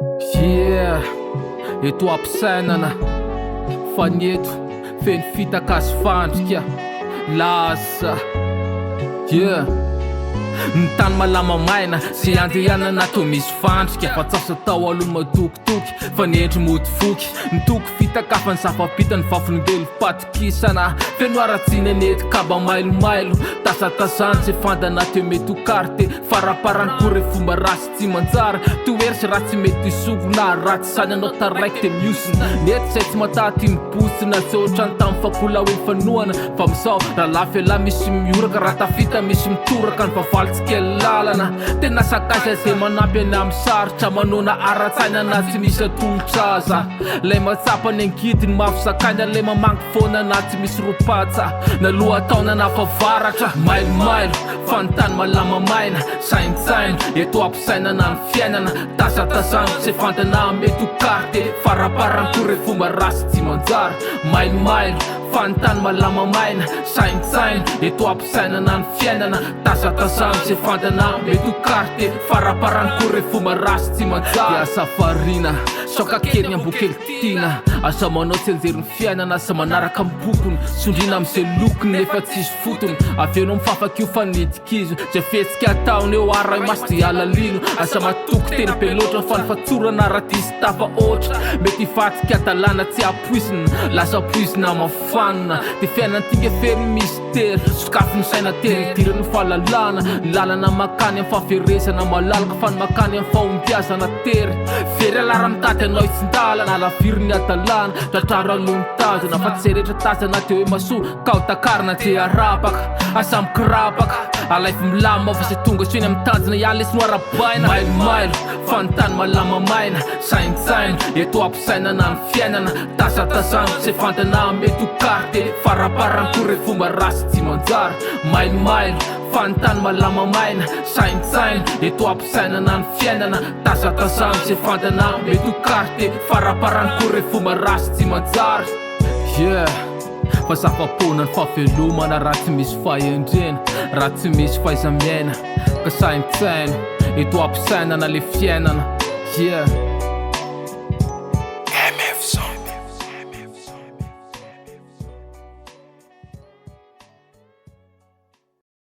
Yeah, eto AMPISAINANA faneto feno fitaka sy fandrika Laza. Yeah, ny tany malama maina sy andehanana to misy fandrika fa tsasa tao aloha madokotoky fa ny endry motifoky nitoko fitakafany zava-bitany vafon'olombelo patokisana feno aratsina nety kaba mailomailo tasatazany sy fandana teo mety ho karte faraparany kory fomba rasy tsy manjara toery sy raha tsy mety isoko na ratsy sany anao taraiky de miosina nety zay tsy mataty mibosina sy ohatrany tamin'ny fakola hoe fanoana fa misao raha lafy misy mioraka raha tafita misy mitoraka ny vavalitsika lalana tena sakaiza zay manampy any amin'ny sarotra manona aratsainana tsy misy atolotraza lay matsapa ny angidiny mafisakaina lay mamangy foana na tsy misy ropatsa na lohataona na favaratra mailomailo fanontany malama maina saintsaina eto AMPISAINANA ny fiainana tasatazany sy fandana mety ho karte faraparany kory fomba rasy tsy manjara mailomailo fanontany malama maina saintsaina eto AMPISAINANA ny fiainana tasatazany sy fandana mety ho karte faraparany kory fomba rasy tsy manjara asa farina soka kely ny ambokely tina asa manao tsy anjery ny fiainana asa manaraka mibokony sondrina am'izay lokony nefa tsisy fotony aveno mifafakio fanitikizo zay fihetsika ataony eo ara masy de alalino asa matoky teny be loatra fa ny fatsorana raha tisy tafa oatra mety hifatsika adalana tsy apoizina lasa poizina mafanina de fiainantika fery mystera sokafy ny saina teny dirany fahalalana lalana makany amin'ny fahaverezana malalaka fa ny makany amin'ny fahombiazana tery fery alara mitady anao itsindalana alaviriny adalana tratraro alony tazana fa tsy zay rehetra tazana de hoe masoa ka ho takarina de arapaka asa mikirapaka alaify milama fa zay tonga soeny amin'ny tanjona ihany lesy noarabaina mailomailo fanontany malama maina saintsaina eto AMPISAINANA ny fiainana tasatazany sy fandana mety ho karte faraparany kory fomba rasy tsy manjara mailomailo fanontany malama maina saintsaina eto AMPISAINANA ny fiainana tasatazany sy fandana mety ho karte faraparany kory fomba rasy tsy manjara. Yeah, fa zava-pona ny fahavelomana raha tsy misy fahendrena raha tsy misy fahaizamiaina ka saintsaina eto AMPISAINANA le fiainana. Yeah.